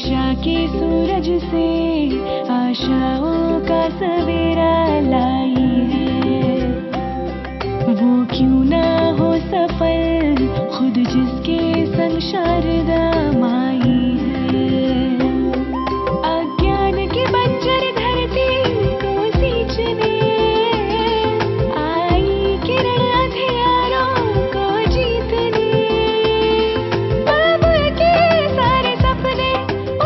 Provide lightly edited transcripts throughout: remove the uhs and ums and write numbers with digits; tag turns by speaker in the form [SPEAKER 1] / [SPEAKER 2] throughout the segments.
[SPEAKER 1] जाके सूरज से आशाओं का सवेरा लाई है। वो क्यों ना हो सफल खुद जिसके संग शारदा माई है। अज्ञान की बंजर धरती को सींचने आई किरण अंधियारों को जीतने। बाबुल के सारे सपने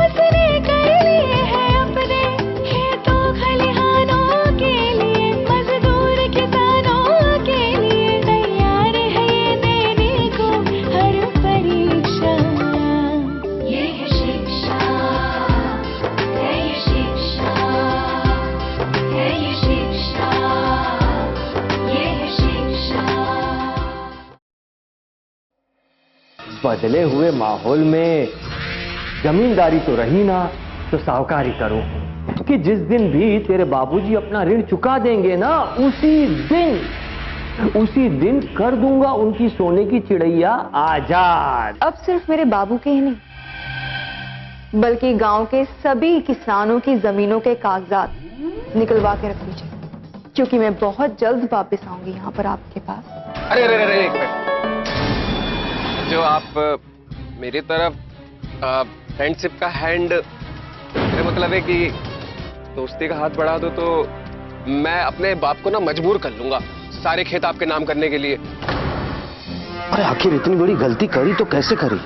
[SPEAKER 1] उसने कर लिए हैं अपने। खेतों खलिहानों के लिए मजदूर किसानों के लिए तैयार है ये देने को हर परीक्षा। ये है शिक्षा, है ये शिक्षा, है ये शिक्षा, ये है शिक्षा।
[SPEAKER 2] बदले हुए माहौल में जमींदारी तो रही ना तो साहूकारी करो कि जिस दिन भी तेरे बाबूजी अपना ऋण चुका देंगे ना उसी दिन कर दूंगा उनकी सोने की चिड़ैया आजाद।
[SPEAKER 3] अब सिर्फ मेरे बाबू के ही नहीं बल्कि गांव के सभी किसानों की जमीनों के कागजात निकलवा के रख लीजिए, क्योंकि मैं बहुत जल्द वापस आऊंगी यहाँ पर आपके पास।
[SPEAKER 4] अरे अरे अरे एक मिनट, जो आप मेरी तरफ फ्रेंडशिप का हैंड, मेरा मतलब है कि दोस्ती का हाथ बढ़ा दो तो मैं अपने बाप को ना मजबूर कर लूंगा सारे खेत आपके नाम करने के लिए।
[SPEAKER 5] अरे आखिर इतनी बड़ी गलती करी तो कैसे करी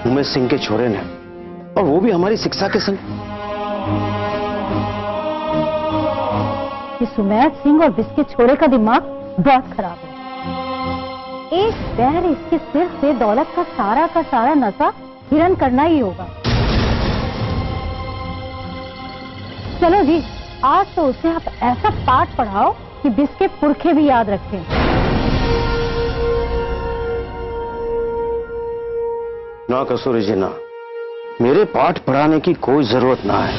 [SPEAKER 5] उमेश सिंह के छोरे ने, और वो भी हमारी शिक्षा के संग।
[SPEAKER 6] ये सुमेध सिंह और बिस्के छोरे का दिमाग बहुत खराब है। एक पैर इसके सिर से दौलत का सारा नशा हिरन करना ही होगा। चलो जी, आज तो उसे आप ऐसा पाठ पढ़ाओ कि बिस्के पुरखे भी याद रखें।
[SPEAKER 5] ना कसूरी जी ना, मेरे पाठ पढ़ाने की कोई जरूरत ना है।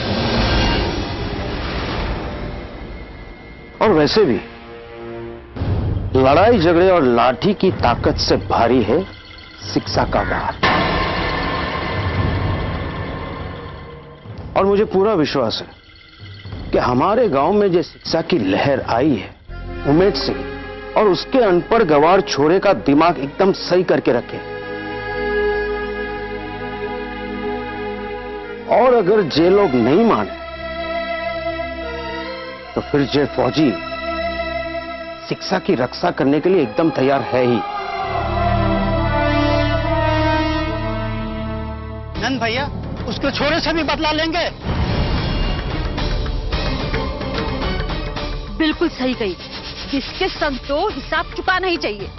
[SPEAKER 5] और वैसे भी लड़ाई झगड़े और लाठी की ताकत से भारी है शिक्षा का भार। और मुझे पूरा विश्वास है कि हमारे गांव में जो शिक्षा की लहर आई है, उमेश सिंह और उसके अनपढ़ गवार छोरे का दिमाग एकदम सही करके रखे। और अगर जे लोग नहीं माने तो फिर जे फौजी शिक्षा की रक्षा करने के लिए एकदम तैयार है ही।
[SPEAKER 7] नंद भैया, उसके छोरे से भी बदला लेंगे।
[SPEAKER 6] बिल्कुल सही कही, इसके संग तो हिसाब चुकाना ही चाहिए।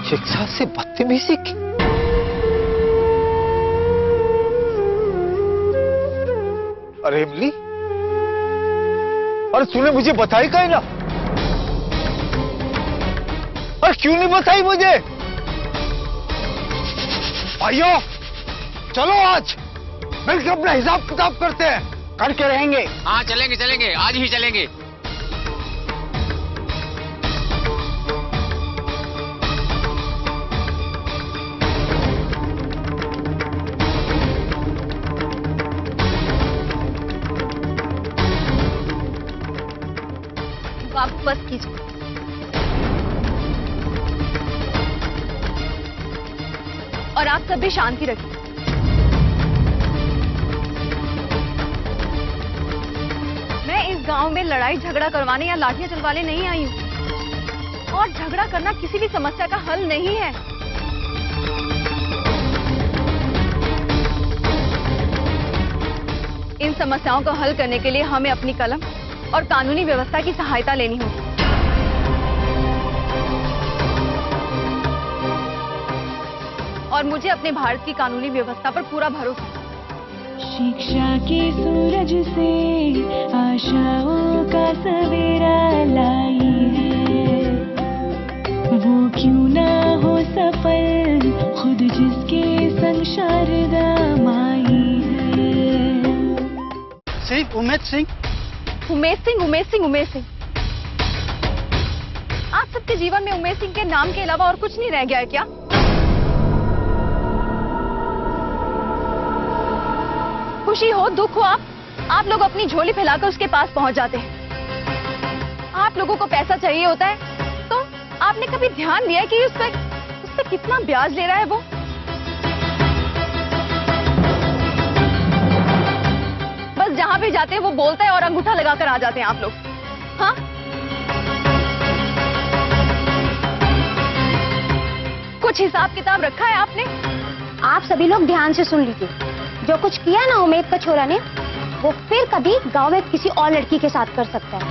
[SPEAKER 4] शिक्षा से बदतमीजी की।
[SPEAKER 7] अरे इमली, अरे तूने मुझे बताई काहे ना? अरे क्यों नहीं बताई मुझे? भाइयों, चलो आज मिलकर अपना हिसाब किताब करते हैं। करके रहेंगे।
[SPEAKER 4] हाँ चलेंगे चलेंगे, आज ही चलेंगे।
[SPEAKER 6] बाबू बस कीजिए। और आप सब भी शांति रखिए। मैं इस गांव में लड़ाई झगड़ा करवाने या लाठियां चलवाने नहीं आई हूं। और झगड़ा करना किसी भी समस्या का हल नहीं है।
[SPEAKER 3] इन समस्याओं को हल करने के लिए हमें अपनी कलम और कानूनी व्यवस्था की सहायता लेनी होगी। और मुझे अपने भारत की कानूनी व्यवस्था पर पूरा भरोसा है।
[SPEAKER 1] शिक्षा के सूरज से आशाओं का सवेरा लाई है, वो क्यों ना हो सफल खुद जिसके संग शारदा माई है।
[SPEAKER 7] सिर्फ उमेश सिंह?
[SPEAKER 3] उमेश सिंह, उमेश सिंह, उमेश सिंह। आप सबके जीवन में उमेश सिंह के नाम के अलावा और कुछ नहीं रह गया है क्या? खुशी हो, दुख हो, आप लोग अपनी झोली फैलाकर उसके पास पहुंच जाते हैं। आप लोगों को पैसा चाहिए होता है तो आपने कभी ध्यान दिया कि उस पे कितना ब्याज ले रहा है वो? बस जहां भी जाते हैं वो बोलता है और अंगूठा लगाकर आ जाते हैं आप लोग। हाँ, कुछ हिसाब किताब रखा है आपने?
[SPEAKER 6] आप सभी लोग ध्यान से सुन लीजिए। जो कुछ किया ना उमेद का छोरा ने, वो फिर कभी गांव में किसी और लड़की के साथ कर सकता है।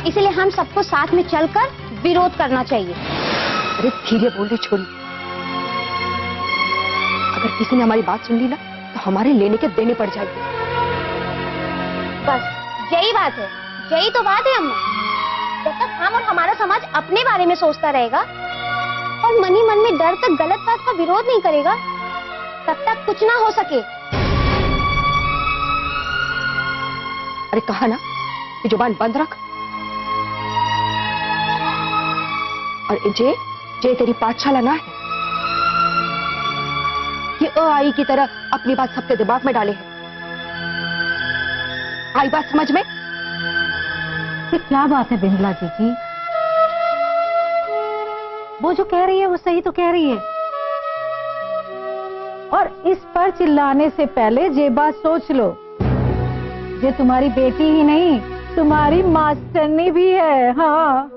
[SPEAKER 6] इसलिए हम सबको साथ में चलकर विरोध करना चाहिए।
[SPEAKER 3] अरे धीरे बोल रही छोरी, अगर किसी ने हमारी बात सुन ली ना तो हमारे लेने के देने पड़ जाएंगे।
[SPEAKER 6] बस यही बात है, यही तो बात है अम्मा। जब तक हम और हमारा समाज अपने बारे में सोचता रहेगा और मन ही मन में डर तक गलत बात का विरोध नहीं करेगा, तब तक कुछ ना हो सके।
[SPEAKER 3] अरे कहा ना ये जुबान बंद रख। और जे तेरी पाठशाला ना है, ये आई की तरह अपनी बात सबके दिमाग में डाले है। आई बात समझ में?
[SPEAKER 6] ये क्या बात है बिमला जी? वो जो कह रही है वो सही तो कह रही है। और इस पर चिल्लाने से पहले ये बात सोच लो, ये तुम्हारी बेटी ही नहीं, तुम्हारी मास्टरनी भी है। हाँ,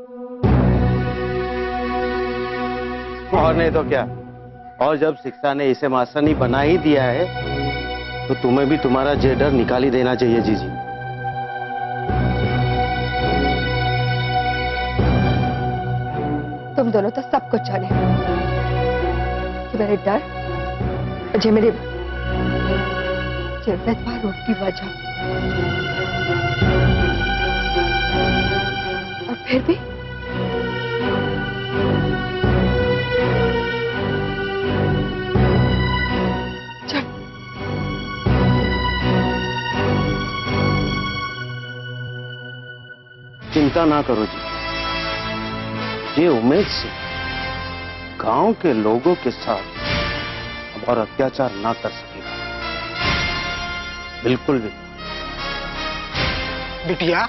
[SPEAKER 5] और नहीं तो क्या। और जब शिक्षा ने इसे मास्टरनी बना ही दिया है तो तुम्हें भी तुम्हारा जे डर निकाल ही देना चाहिए जीजी।
[SPEAKER 3] तुम दोनों तो सब कुछ जाने कि मेरे डर मुझे मेरे विधवा रोग की वजह, और फिर भी चल
[SPEAKER 5] चिंता ना करो जी, ये उमेद से गांव के लोगों के साथ और अत्याचार ना कर सकेगा, बिल्कुल भी।
[SPEAKER 7] बिटिया,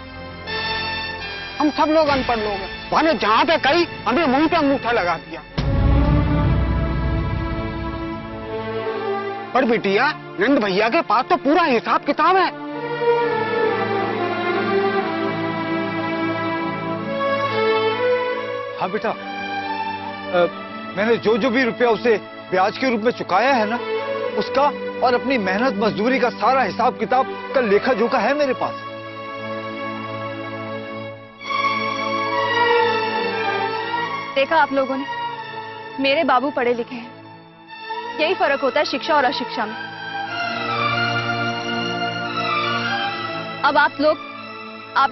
[SPEAKER 7] हम सब लोग अनपढ़ लोग हैं, माने जहां पे कहीं हमें मुंह पे अंगूठा लगा दिया। पर बिटिया, नंद भैया के पास तो पूरा हिसाब किताब है।
[SPEAKER 8] हाँ बेटा, मैंने जो भी रुपया उसे ब्याज के रूप में चुकाया है ना, उसका और अपनी मेहनत मजदूरी का सारा हिसाब किताब का लेखा जोखा है मेरे पास।
[SPEAKER 3] देखा आप लोगों ने, मेरे बाबू पढ़े लिखे हैं। यही फर्क होता है शिक्षा और अशिक्षा में। अब आप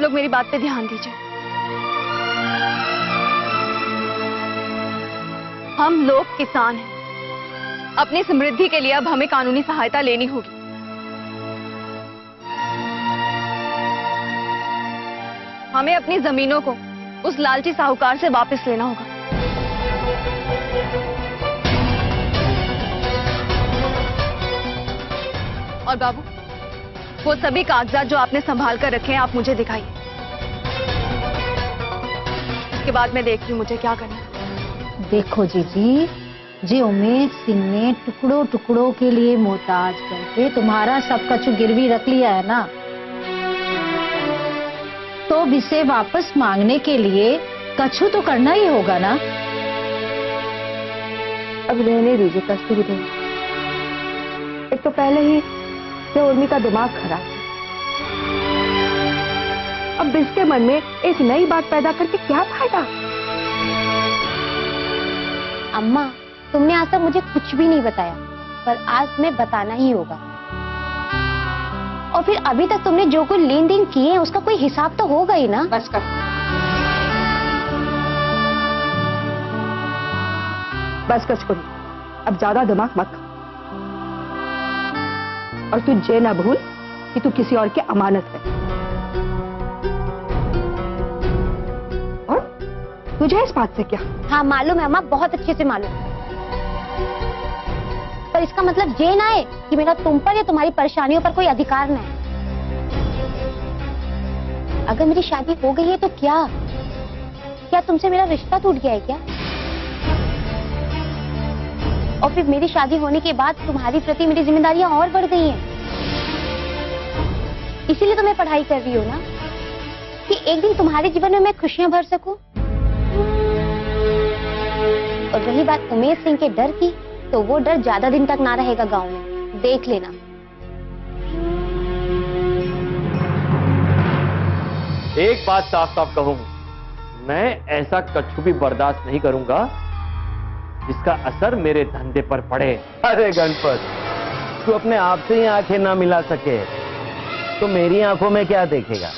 [SPEAKER 3] लोग मेरी बात पे ध्यान दीजिए। हम लोग किसान हैं। अपनी समृद्धि के लिए अब हमें कानूनी सहायता लेनी होगी। हमें अपनी जमीनों को उस लालची साहूकार से वापस लेना होगा। और बाबू, वो सभी कागजात जो आपने संभाल कर रखे हैं, आप मुझे दिखाइए। इसके बाद मैं देखती हूँ मुझे क्या करना है।
[SPEAKER 6] देखो जीजी, जी उमेश सिंह ने टुकड़ों टुकड़ों के लिए मोहताज करके तुम्हारा सब कछु गिरवी रख लिया है ना, तो इसे वापस मांगने के लिए कछु तो करना ही होगा ना।
[SPEAKER 3] अब रहने दीजिए कस्तूरी बहन। एक तो पहले ही से उर्मी का दिमाग खराब है। अब इसके मन में एक नई बात पैदा करके क्या फायदा?
[SPEAKER 6] अम्मा, तुमने आज तक मुझे कुछ भी नहीं बताया, पर आज मैं बताना ही होगा। और फिर अभी तक तुमने जो कोई लेन देन किए हैं उसका कोई हिसाब तो होगा ही ना।
[SPEAKER 3] बस कर, बस कर छोड़ी, अब ज्यादा दिमाग मत खा। और तू ये ना भूल कि तू किसी और की अमानत है। और तुझे इस बात से क्या?
[SPEAKER 6] हाँ मालूम है अम्मा, बहुत अच्छे से मालूम। पर इसका मतलब ये ना है कि मेरा तुम पर या तुम्हारी परेशानियों पर कोई अधिकार ना है। अगर मेरी शादी हो गई है तो क्या तुमसे मेरा रिश्ता टूट गया है क्या? और फिर मेरी शादी होने के बाद तुम्हारी प्रति मेरी जिम्मेदारियां और बढ़ गई हैं। इसीलिए तो मैं पढ़ाई कर रही हूँ ना, कि एक दिन तुम्हारे जीवन में मैं खुशियां भर सकूं। और रही बात उमेश सिंह के डर की, तो वो डर ज्यादा दिन तक ना रहेगा गांव में, देख लेना।
[SPEAKER 2] एक बात साफ साफ कहूं, मैं ऐसा कछु भी बर्दाश्त नहीं करूंगा जिसका असर मेरे धंधे पर पड़े।
[SPEAKER 5] अरे गणपत, तू अपने आप से ही आंखें ना मिला सके तो मेरी आंखों में क्या देखेगा?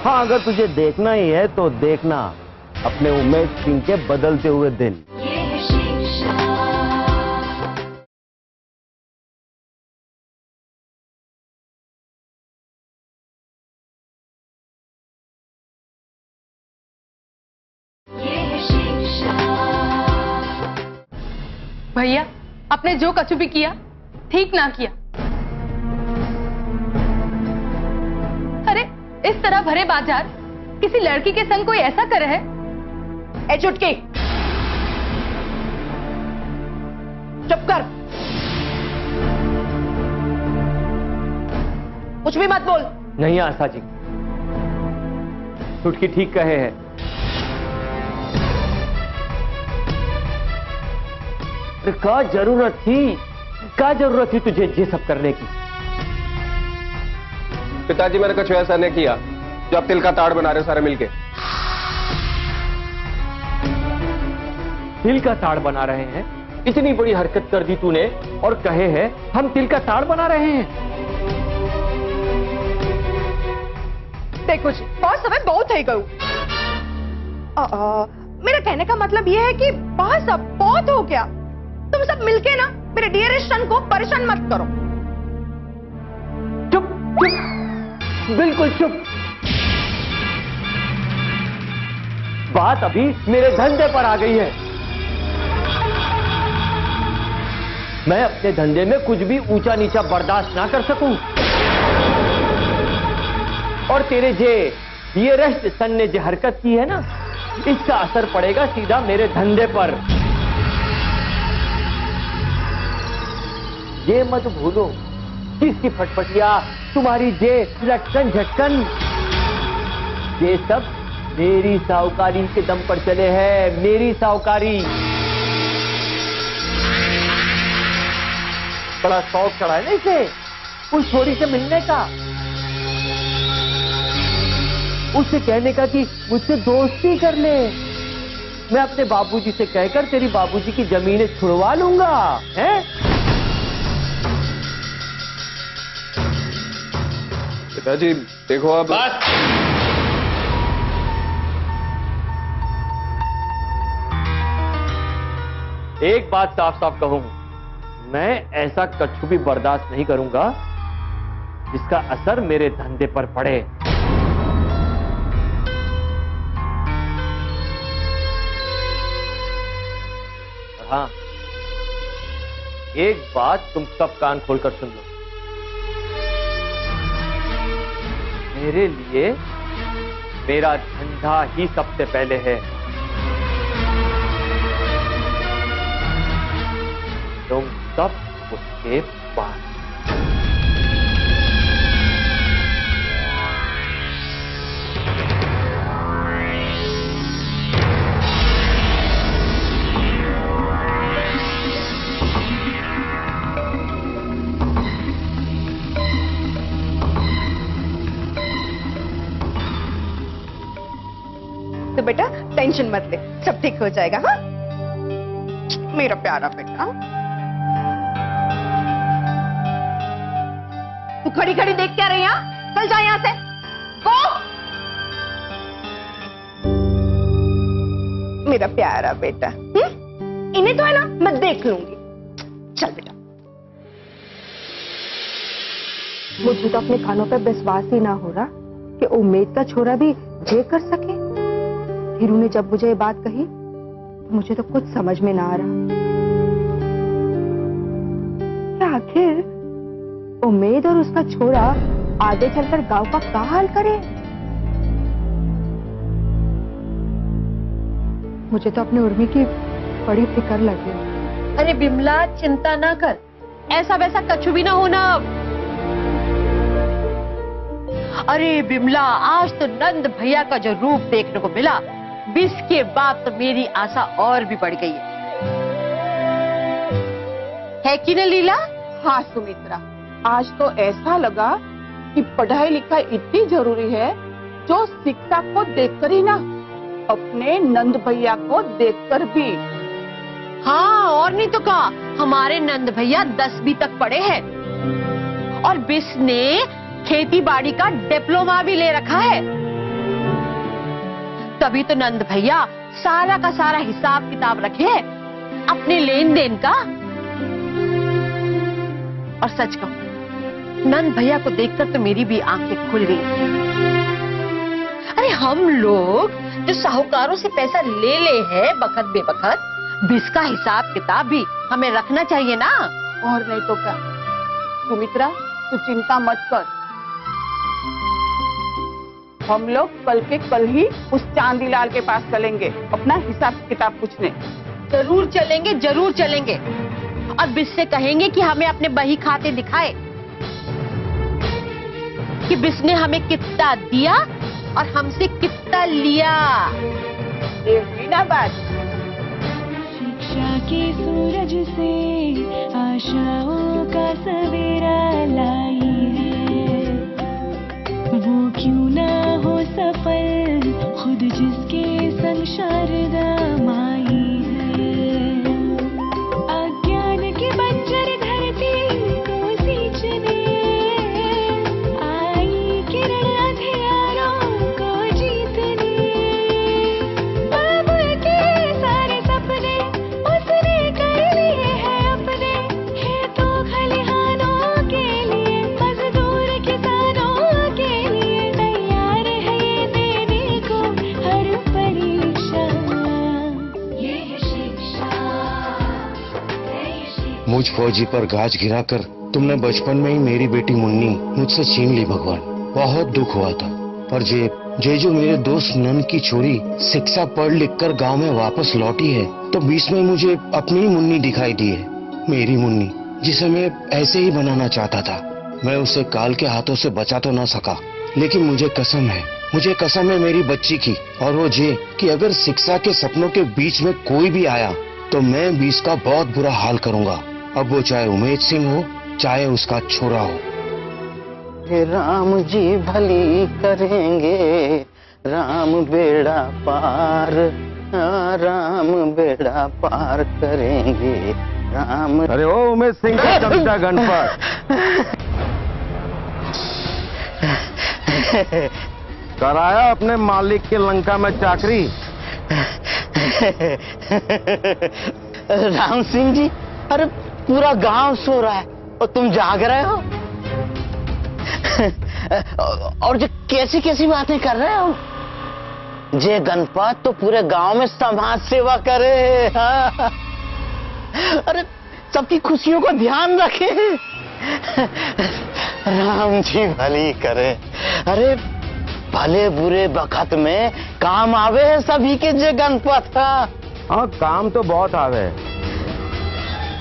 [SPEAKER 5] हाँ, अगर तुझे देखना ही है तो देखना अपने उमेश सिंह के बदलते हुए दिन।
[SPEAKER 9] भैया, आपने जो कछु भी किया ठीक ना किया। अरे इस तरह भरे बाजार किसी लड़की के संग कोई ऐसा करे है?
[SPEAKER 3] ए चुटकी, चुप कर, कुछ भी मत बोल।
[SPEAKER 2] नहीं आशा जी, चुटकी ठीक कहे हैं। क्या जरूरत थी तुझे ये सब करने की?
[SPEAKER 4] पिताजी, मैंने कुछ ऐसा नहीं किया जो आप तिल का ताड़ बना रहे हो सारे मिलके।
[SPEAKER 2] तिल का ताड़ बना रहे हैं? इतनी बड़ी हरकत कर दी तूने और कहे हैं हम तिल का ताड़ बना रहे हैं।
[SPEAKER 3] देखो जी, बहुत समय बहुत है गऊ। मेरा कहने का मतलब यह है कि बहुत हो गया। तुम सब मिलके ना मेरे डियरेस्ट सन को परेशान मत करो।
[SPEAKER 2] चुप, बिल्कुल चुप। बात अभी मेरे धंधे पर आ गई है। मैं अपने धंधे में कुछ भी ऊंचा नीचा बर्दाश्त ना कर सकूं। और तेरे ये रेस्ट सन ने जो हरकत की है ना, इसका असर पड़ेगा सीधा मेरे धंधे पर। ये मत भूलो किसकी फटफटिया, तुम्हारी जे लटकन झटकन, ये सब मेरी साहूकारी के दम पर चले हैं। मेरी साहूकारी। बड़ा शौक चढ़ा है ना इसे उस छोरी से मिलने का, उससे कहने का कि मुझसे दोस्ती कर ले। मैं अपने बाबूजी से कहकर तेरी बाबूजी की जमीनें छुड़वा लूंगा, हैं?
[SPEAKER 4] पिताजी देखो अब
[SPEAKER 2] बस। एक बात साफ साफ कहूं, मैं ऐसा कछु भी बर्दाश्त नहीं करूंगा जिसका असर मेरे धंधे पर पड़े। हाँ, एक बात तुम सब कान खोलकर सुन लो। मेरे लिए मेरा धंधा ही सबसे पहले है। तुम सब उसके बाद।
[SPEAKER 3] टेंशन मत ले, सब ठीक हो जाएगा। हाँ मेरा प्यारा बेटा, तू खड़ी खड़ी देख क्या रही है? चल जा यहाँ से, गो। मेरा प्यारा बेटा, इन्हें तो है ना मैं देख लूंगी। चल बेटा। मुझे तो अपने कानों पे विश्वास ही ना हो रहा कि उम्मीद का छोरा भी ये कर सके। हीरू ने जब मुझे ये बात कही मुझे तो कुछ समझ में ना आ रहा। क्या आखिर उम्मीद और उसका छोरा आगे चलकर गांव का क्या हाल करे? मुझे तो अपनी उर्मी की बड़ी फिक्र लगी।
[SPEAKER 10] अरे बिमला चिंता ना कर, ऐसा वैसा कछु भी ना होना। अरे बिमला आज तो नंद भैया का जो रूप देखने को मिला, 20 के बाद तो मेरी आशा और भी बढ़ गई है कि न लीला?
[SPEAKER 11] हाँ सुमित्रा, आज तो ऐसा लगा कि पढ़ाई लिखाई इतनी जरूरी है जो शिक्षा को देखकर ही ना, अपने नंद भैया को देखकर भी।
[SPEAKER 10] हाँ और नहीं तो क्या, हमारे नंद भैया 10वीं तक पढ़े हैं और बिस ने खेती बाड़ी का डिप्लोमा भी ले रखा है। तभी तो नंद भैया सारा का सारा हिसाब किताब रखे है अपने लेन देन का। और सच कहूं, नंद भैया को देखकर तो मेरी भी आंखें खुल गई। अरे हम लोग जो साहूकारों से पैसा ले ले हैं बखत बेबखत, बिस का हिसाब किताब भी हमें रखना चाहिए ना।
[SPEAKER 11] और नहीं तो क्या सुमित्रा, तू चिंता मत कर, हम लोग कल के कल ही उस चांदीलाल के पास चलेंगे अपना हिसाब किताब पूछने।
[SPEAKER 10] जरूर चलेंगे, जरूर चलेंगे। और बिस से कहेंगे कि हमें अपने बही खाते दिखाए कि बिस ने हमें कितना दिया और हमसे कितना लिया।
[SPEAKER 11] ये ना बात।
[SPEAKER 1] शिक्षा के सूरज से आशाओं का सवेरा लाई है, वो क्यों ना हो सफल खुद जिसके संग शारदा माई है। अज्ञान की बंजर धरती को सींचने आई किरण अंधियारों को जीतने। बाबुल के सारे सपने उसने कर लिए हैं अपने, खेतों खलिहानों के लिए मजदूर किसानों के लिए तैयार है ये देने को हर परीक्षा। ये है शिक्षा,
[SPEAKER 7] मुझ फौजी पर गाज गिराकर तुमने बचपन में ही मेरी बेटी मुन्नी मुझसे छीन ली भगवान। बहुत दुख हुआ था, पर जे जो मेरे दोस्त नन की छोरी शिक्षा पढ़ लिख कर गाँव में वापस लौटी है, तो बीच में मुझे अपनी ही मुन्नी दिखाई दी है। मेरी मुन्नी जिसे मैं ऐसे ही बनाना चाहता था। मैं उसे काल के हाथों से बचा तो ना सका, लेकिन मुझे कसम है मेरी बच्ची की और वो जे कि अगर शिक्षा के सपनों के बीच में कोई भी आया तो मैं भी इसका बहुत बुरा हाल करूंगा। अब वो चाहे उमेद सिंह हो चाहे उसका छोरा हो।
[SPEAKER 5] राम जी भली करेंगे, राम बेड़ा पार, राम बेड़ा पार करेंगे राम। अरे ओ उमेश सिंह का चमचा गणपत, कराया अपने मालिक के लंका में चाकरी। राम सिंह जी, अरे पूरा गांव सो रहा है और तुम जाग रहे हो। और जो कैसी कैसी बातें कर रहे हो। जे गणपत तो पूरे गांव में समाज सेवा करे। हाँ। अरे सबकी खुशियों को ध्यान रखे। राम जी भली करे। अरे भले बुरे बखत में काम आवे है सभी के जे गणपत। हाँ काम तो बहुत आवे,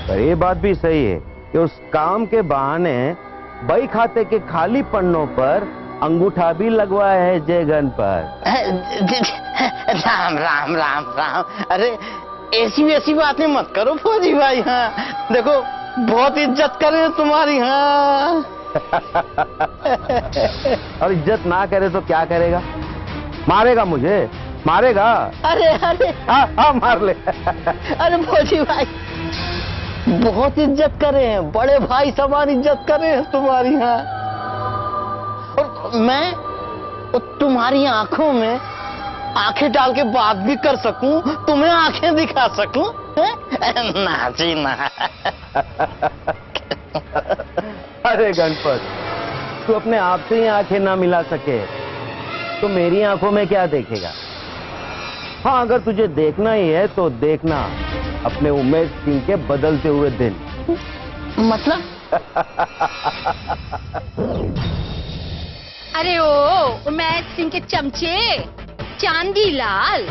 [SPEAKER 5] पर ये बात भी सही है कि उस काम के बहाने बही खाते के खाली पन्नों पर अंगूठा भी लगवाया है जय गणपत। राम राम राम राम। अरे ऐसी वैसी बातें मत करो फौजी भाई। हाँ देखो बहुत इज्जत करे तुम्हारी। हाँ और इज्जत ना करे तो क्या करेगा, मारेगा मुझे। मारेगा?
[SPEAKER 10] अरे अरे
[SPEAKER 5] हाँ मार ले।
[SPEAKER 10] अरे फौजी भाई, बहुत इज्जत करे हैं, बड़े भाई समान इज्जत करे हैं तुम्हारी यहाँ। और मैं तो तुम्हारी आंखों में आंखें डाल के बात भी कर सकूं, तुम्हें आंखें दिखा सकूं, नाची ना।
[SPEAKER 5] अरे गणपत, तू अपने आप से ही आंखें ना मिला सके तो मेरी आंखों में क्या देखेगा? हाँ, अगर तुझे देखना ही है तो देखना अपने उमेश सिंह के बदलते हुए दिन।
[SPEAKER 10] मतलब?
[SPEAKER 9] अरे ओ उमेश सिंह के चमचे, चांदी लाल,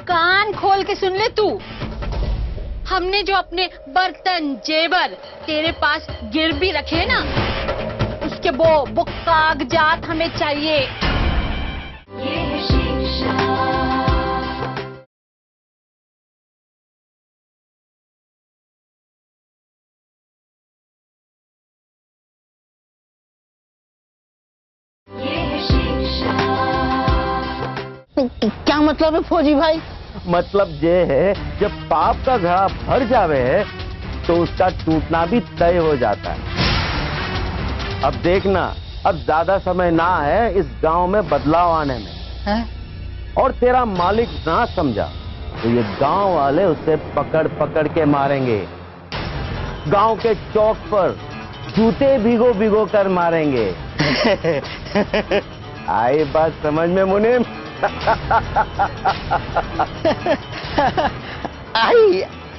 [SPEAKER 9] कान खोल के सुन ले तू। हमने जो अपने बर्तन जेवर तेरे पास गिरवी रखे ना, उसके वो कागजात हमें चाहिए। ये है शिक्षा।
[SPEAKER 10] क्या मतलब है फौजी भाई?
[SPEAKER 5] मतलब ये है, जब पाप का घड़ा भर जावे है तो उसका टूटना भी तय हो जाता है। अब देखना, अब ज्यादा समय ना है इस गांव में बदलाव आने में है? और तेरा मालिक ना समझा तो ये गांव वाले उसे पकड़ पकड़ के मारेंगे। गांव के चौक पर जूते भिगो भिगो कर मारेंगे। आई बात समझ में मुनीम?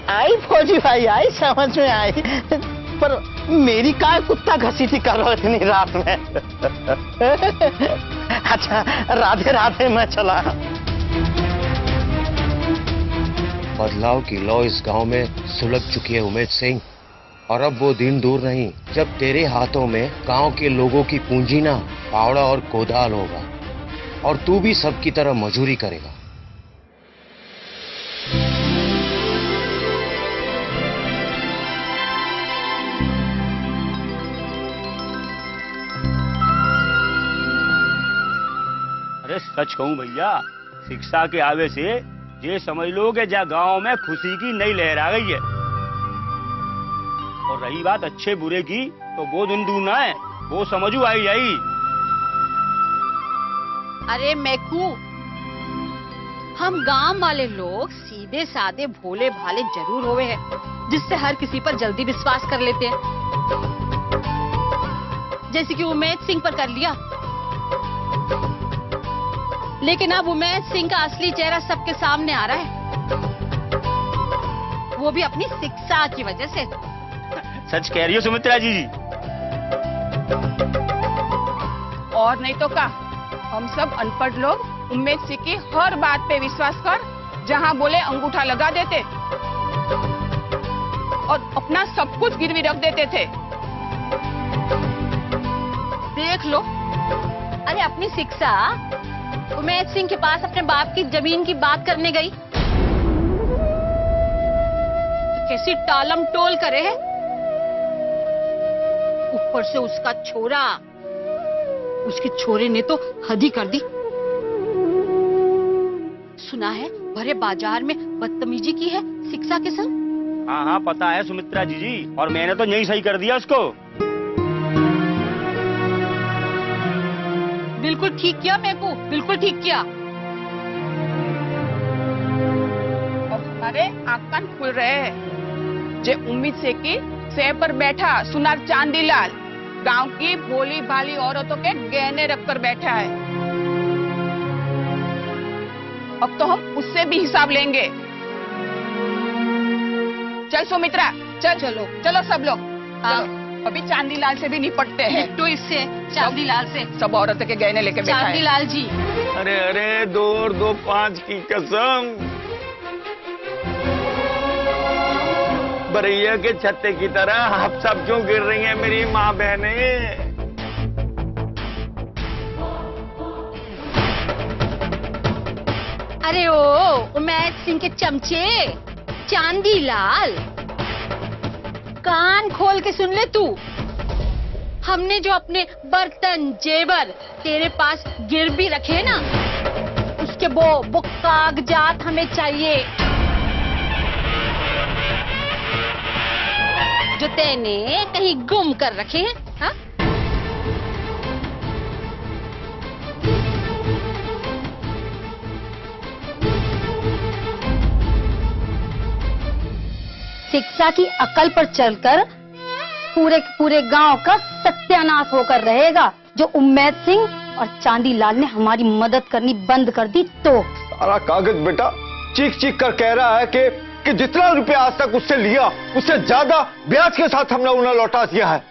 [SPEAKER 10] आई फौजी भाई, आई समझ में आई। पर मेरी काय कुत्ता घसीटी करो इतनी रात में? अच्छा, राधे राधे, मैं चला।
[SPEAKER 7] बदलाव की लौ इस गांव में सुलग चुकी है उमेश सिंह, और अब वो दिन दूर नहीं जब तेरे हाथों में गांव के लोगों की पूंजी ना फावड़ा और कोदाल होगा, और तू भी सबकी तरह मजूरी करेगा।
[SPEAKER 12] अरे सच कहूं भैया, शिक्षा के आवे से ये समझ लो कि जा गांव में खुशी की नई लहर आ गई है। और रही बात अच्छे बुरे की, तो वो दिन दूर ना है, वो समझू आई आई।
[SPEAKER 9] अरे मैकू, हम गांव वाले लोग सीधे साधे भोले भाले जरूर होवे हैं, जिससे हर किसी पर जल्दी विश्वास कर लेते हैं। जैसे कि उमेश सिंह पर कर लिया। लेकिन अब उमेश सिंह का असली चेहरा सबके सामने आ रहा है, वो भी अपनी शिक्षा की वजह से।
[SPEAKER 12] सच कह रही हो सुमित्रा जी।
[SPEAKER 11] और नहीं तो क्या, हम सब अनपढ़ लोग उमेश सिंह की हर बात पे विश्वास कर जहां बोले अंगूठा लगा देते और अपना सब कुछ गिरवी रख देते थे।
[SPEAKER 9] देख लो, अरे अपनी शिक्षा उमेश सिंह के पास अपने बाप की जमीन की बात करने गई, तो कैसी टालम टोल करे है। ऊपर से उसका छोरा, उसके छोरे ने तो हद ही कर दी। सुना है भरे बाजार में बदतमीजी की है शिक्षा के संग।
[SPEAKER 12] हाँ हाँ पता है सुमित्रा जी, और मैंने तो यही सही कर दिया उसको।
[SPEAKER 9] बिल्कुल ठीक किया मेको, बिल्कुल ठीक किया।
[SPEAKER 11] और हमारे आंख कान खुल रहे हैं। जे उम्मीद से कि सेब पर बैठा सुनार चांदीलाल गांव की भोली भाली औरतों के गहने रखकर बैठा है। अब तो हम उससे भी हिसाब लेंगे। चल सुमित्रा, चल चलो चलो सब लोग।
[SPEAKER 9] हाँ।
[SPEAKER 11] अभी चांदीलाल से भी निपटते हैं।
[SPEAKER 9] तो इससे चांदीलाल से
[SPEAKER 11] सब औरतों के गहने लेके बैठा है।
[SPEAKER 9] चांदीलाल जी।
[SPEAKER 12] अरे अरे, 2 और 2 5 की कसम। बरैया के छत्ते की तरह आप सब क्यों गिर रही हैं मेरी माँ बहनें?
[SPEAKER 9] अरे ओ उमेश सिंह के चमचे, चांदीलाल, कान खोल के सुन ले तू। हमने जो अपने बर्तन जेवर तेरे पास गिरवी रखे ना, वो कागजात हमें चाहिए जो तैने कहीं गुम कर रखे हैं। हाँ?
[SPEAKER 6] शिक्षा की अकल पर चलकर पूरे गांव का सत्यानाश होकर रहेगा। जो उम्मेद सिंह और चांदीलाल ने हमारी मदद करनी बंद कर दी तो।
[SPEAKER 8] सारा कागज बेटा चीख चीख कर कह रहा है कि जितना रुपया आज तक उससे लिया उससे ज्यादा ब्याज के साथ हमने उन्हें लौटा दिया है।